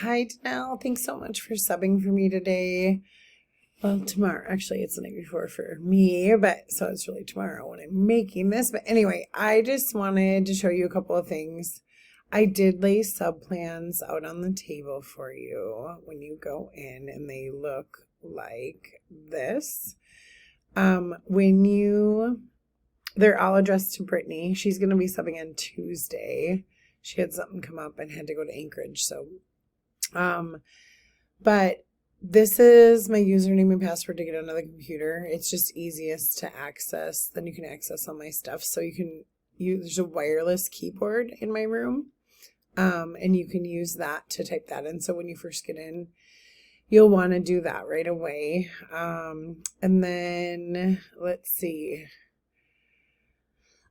Hi, Danelle. Thanks so much for subbing for me today. Well, tomorrow. Actually, it's the night before for me, but so it's really tomorrow when I'm making this. But anyway, I just wanted to show you a couple of things. I did lay sub plans out on the table for you when you go in, and they look like this. They're all addressed to Brittany. She's going to be subbing on Tuesday. She had something come up and had to go to Anchorage, so but this is my username and password to get onto the computer. It's just easiest to access. Then you can access all my stuff. So you can use, there's a wireless keyboard in my room. And you can use that to type that in. So when you first get in, you'll want to do that right away. And then let's see.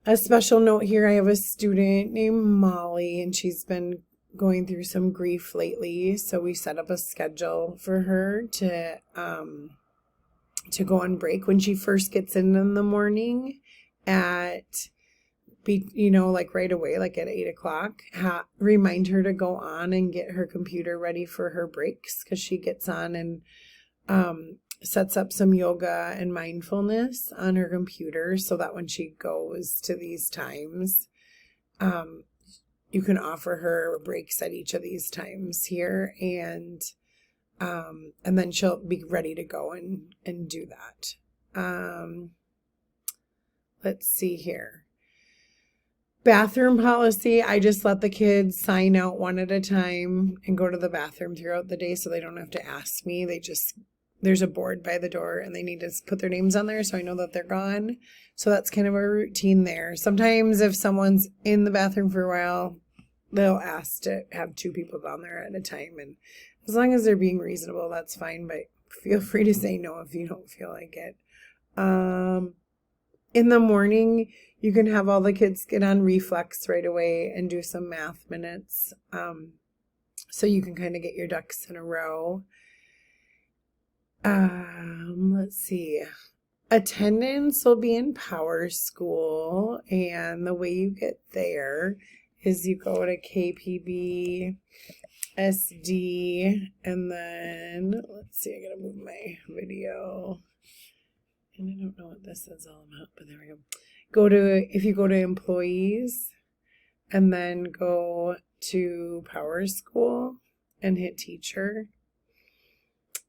A special note here, I have a student named Molly, and she's been going through some grief lately, so we set up a schedule for her to go on break when she first gets in the morning like right away, like at 8 o'clock. Remind her to go on and get her computer ready for her breaks, because she gets on and sets up some yoga and mindfulness on her computer, so that when she goes to these times, you can offer her breaks at each of these times here, and then she'll be ready to go and do that. Let's see here. Bathroom policy, I just let the kids sign out one at a time and go to the bathroom throughout the day, so they don't have to ask me. There's a board by the door, and they need to put their names on there, so I know that they're gone. So that's kind of a routine there. Sometimes if someone's in the bathroom for a while, they'll ask to have 2 people down there at a time. And as long as they're being reasonable, that's fine. But feel free to say no if you don't feel like it. In the morning, you can have all the kids get on Reflex right away and do some math minutes. So you can kind of get your ducks in a row. Let's see. Attendance will be in Power School, and the way you get there is you go to KPB SD, and then let's see, I gotta move my video, and I don't know what this is all about, but there we go. If you go to employees and then go to Power School and hit teacher,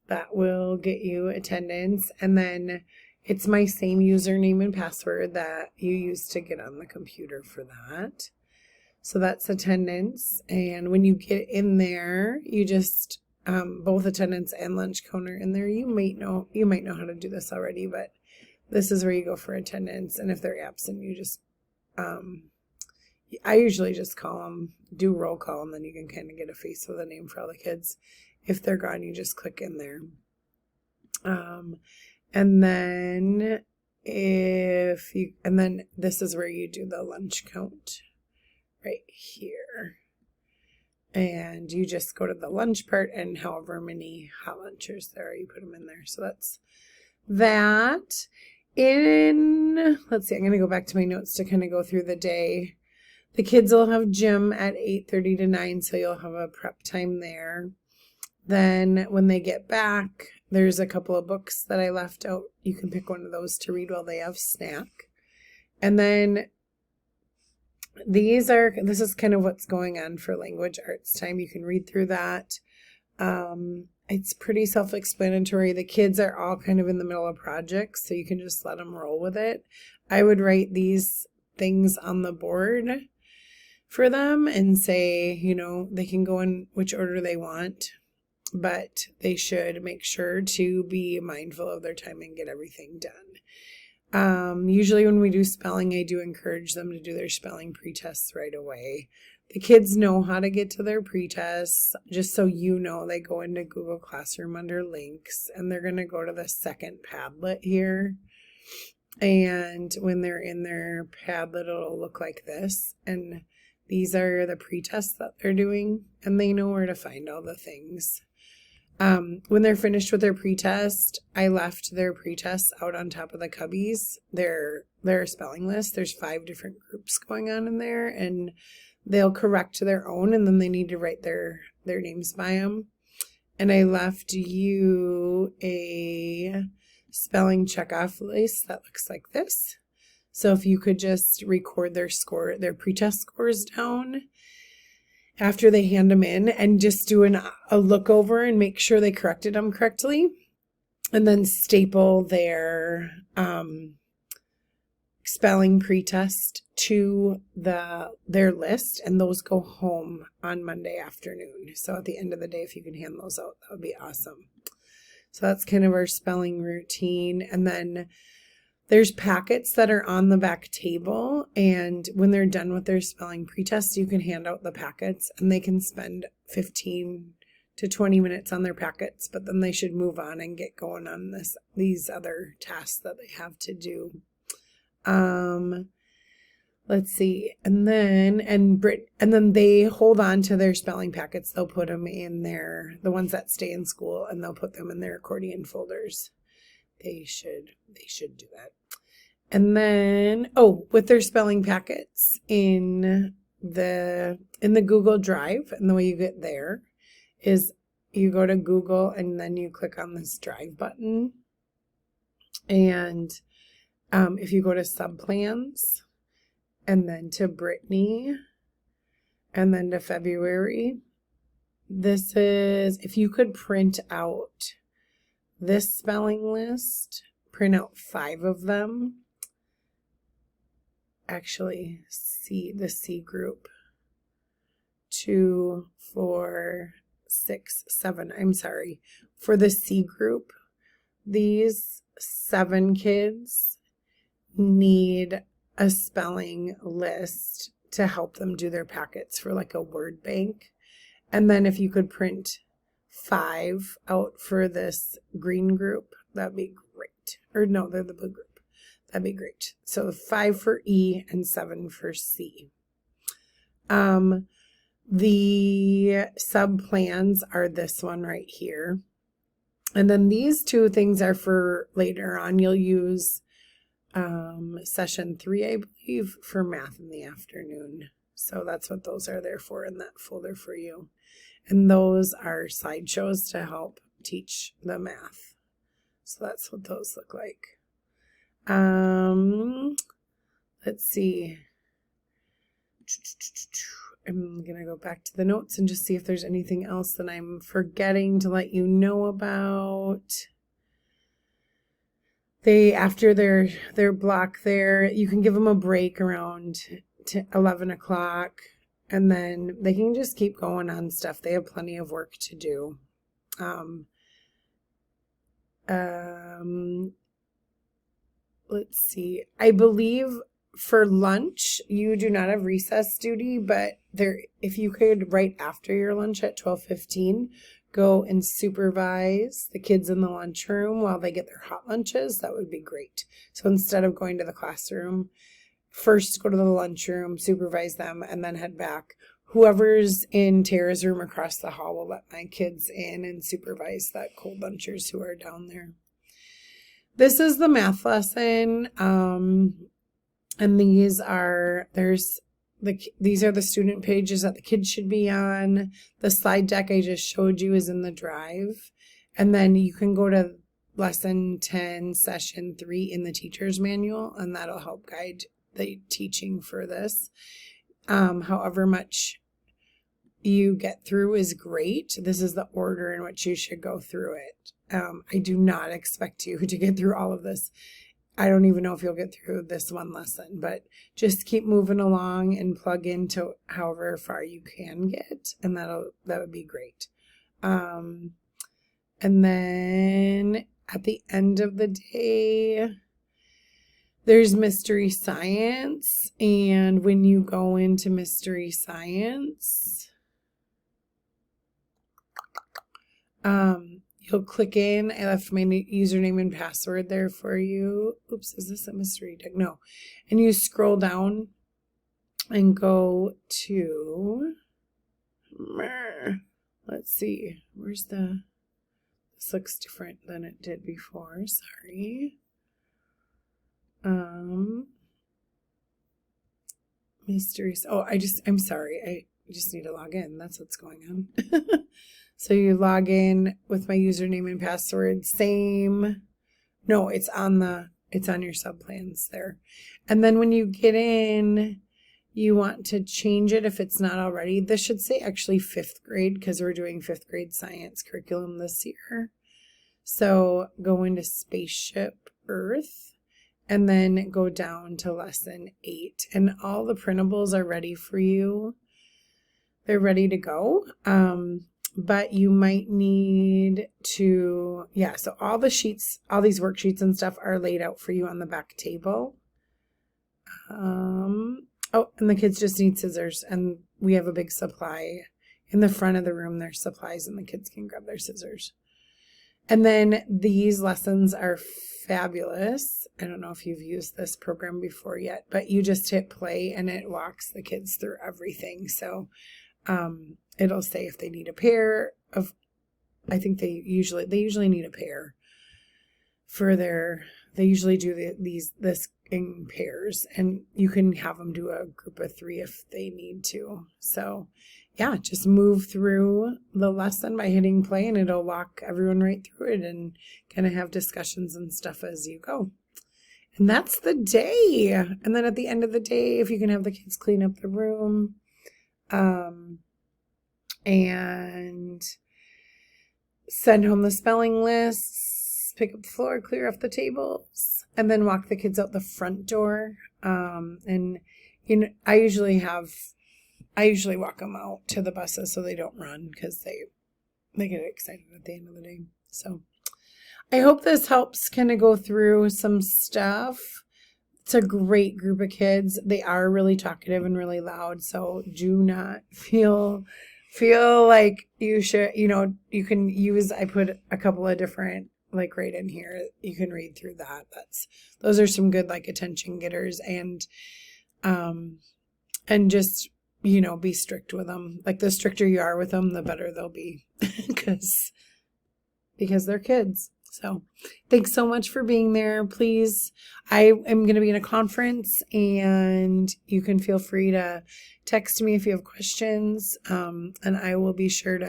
that will get you attendance. And then it's my same username and password that you used to get on the computer for that. So that's attendance. And when you get in there, you just, both attendance and lunch counter in there, you might know how to do this already, but this is where you go for attendance. And if they're absent, you just, I usually just call them, do roll call, and then you can kind of get a face with a name for all the kids. If they're gone, you just click in there. And then this is where you do the lunch count right here. And you just go to the lunch part, and however many hot lunchers there are, you put them in there. So that's that. Let's see, I'm going to go back to my notes to kind of go through the day. The kids will have gym at 8:30 to 9, so you'll have a prep time there. Then when they get back, there's a couple of books that I left out. You can pick one of those to read while they have snack. And then this is kind of what's going on for language arts time. You can read through that. It's pretty self-explanatory. The kids are all kind of in the middle of projects, so you can just let them roll with it. I would write these things on the board for them and say, they can go in which order they want, but they should make sure to be mindful of their time and get everything done. Usually when we do spelling, I do encourage them to do their spelling pre-tests right away. The kids know how to get to their pre-tests. Just so you know, they go into Google Classroom under links, and they're going to go to the second Padlet here. And when they're in their Padlet, it'll look like this. And these are the pre-tests that they're doing, and they know where to find all the things. When they're finished with their pretest, I left their pretests out on top of the cubbies, their spelling list. There's 5 different groups going on in there, and they'll correct their own, and then they need to write their their names by them. And I left you a spelling checkoff list that looks like this. So if you could just record their score, their pretest scores down after they hand them in, and just do a look over and make sure they corrected them correctly, and then staple their spelling pretest to their list, and those go home on Monday afternoon. So at the end of the day, if you can hand those out, that would be awesome. So that's kind of our spelling routine. And then there's packets that are on the back table, and when they're done with their spelling pretest, you can hand out the packets, and they can spend 15 to 20 minutes on their packets, but then they should move on and get going on these other tasks that they have to do. Let's see. And then they hold on to their spelling packets. They'll put them in the ones that stay in school, and they'll put them in their accordion folders. They should do that. And then, with their spelling packets in the Google Drive, and the way you get there is you go to Google and then you click on this Drive button. And if you go to subplans and then to Brittany and then to February, this is, if you could print out this spelling list, print out 5 of them. Actually, the C group. 2, 4, 6, 7. I'm sorry. For the C group, these 7 kids need a spelling list to help them do their packets for like a word bank. And then if you could print 5 out for this green group, that'd be great. Or no, they're the blue group. That'd be great. So 5 for E and 7 for C. The sub plans are this one right here. And then these 2 things are for later on. You'll use session 3, I believe, for math in the afternoon. So that's what those are there for in that folder for you. And those are slideshows to help teach the math. So that's what those look like. Let's see. I'm going to go back to the notes and just see if there's anything else that I'm forgetting to let you know about. After their block there, you can give them a break around 11 o'clock, and then they can just keep going on stuff. They have plenty of work to do. Let's see. I believe for lunch, you do not have recess duty, but if you could, right after your lunch at 12:15, go and supervise the kids in the lunchroom while they get their hot lunches, that would be great. So instead of going to the classroom, first go to the lunchroom, supervise them, and then head back. Whoever's in Tara's room across the hall will let my kids in and supervise that cold lunchers who are down there. This is the math lesson, and these are the student pages that the kids should be on. The slide deck I just showed you is in the Drive, and then you can go to lesson 10, session 3 in the teacher's manual, and that'll help guide the teaching for this. However much you get through is great. This is the order in which you should go through it. I do not expect you to get through all of this. I don't even know if you'll get through this one lesson, but just keep moving along and plug into however far you can get, and that would be great. And then at the end of the day, there's mystery science, and when you go into mystery science, you'll click in. I left my username and password there for you. Oops, is this a mystery deck? No. And you scroll down and go to, let's see, this looks different than it did before. Sorry. Mysteries. I'm sorry. You just need to log in. That's what's going on. So you log in with my username and password. Same. No, it's on your sub plans there. And then when you get in, you want to change it if it's not already. This should say actually 5th grade because we're doing 5th grade science curriculum this year. So go into Spaceship Earth and then go down to lesson 8. And all the printables are ready for you. They're ready to go. But you might need to, so all the sheets, all these worksheets and stuff are laid out for you on the back table. Oh, and the kids just need scissors, and we have a big supply in the front of the room. There's supplies, and the kids can grab their scissors. And then these lessons are fabulous. I don't know if you've used this program before yet, but you just hit play, and it walks the kids through everything. So it'll say if they need a pair of, I think they usually need a pair for they usually do this in pairs, and you can have them do a group of 3 if they need to. So yeah, just move through the lesson by hitting play, and it'll walk everyone right through it and kind of have discussions and stuff as you go. And that's the day. And then at the end of the day, if you can have the kids clean up the room, and send home the spelling lists, pick up the floor, clear off the tables, and then walk the kids out the front door. And I usually walk them out to the buses so they don't run because they get excited at the end of the day. So I hope this helps kind of go through some stuff. It's a great group of kids. They are really talkative and really loud, so do not feel like you should, you can use, I put a couple of different, right in here, you can read through that. Those are some good, attention getters, and just, be strict with them. The stricter you are with them, the better they'll be because they're kids. So thanks so much for being there. Please, I am going to be in a conference, and you can feel free to text me if you have questions. And I will be sure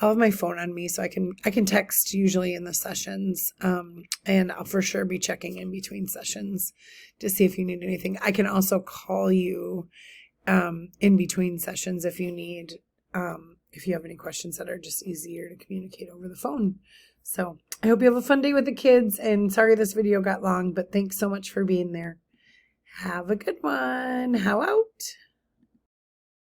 I'll have my phone on me, so I can text usually in the sessions. And I'll for sure be checking in between sessions to see if you need anything. I can also call you, in between sessions if you need, if you have any questions that are just easier to communicate over the phone. So I hope you have a fun day with the kids, and sorry this video got long, but thanks so much for being there. Have a good one. How out?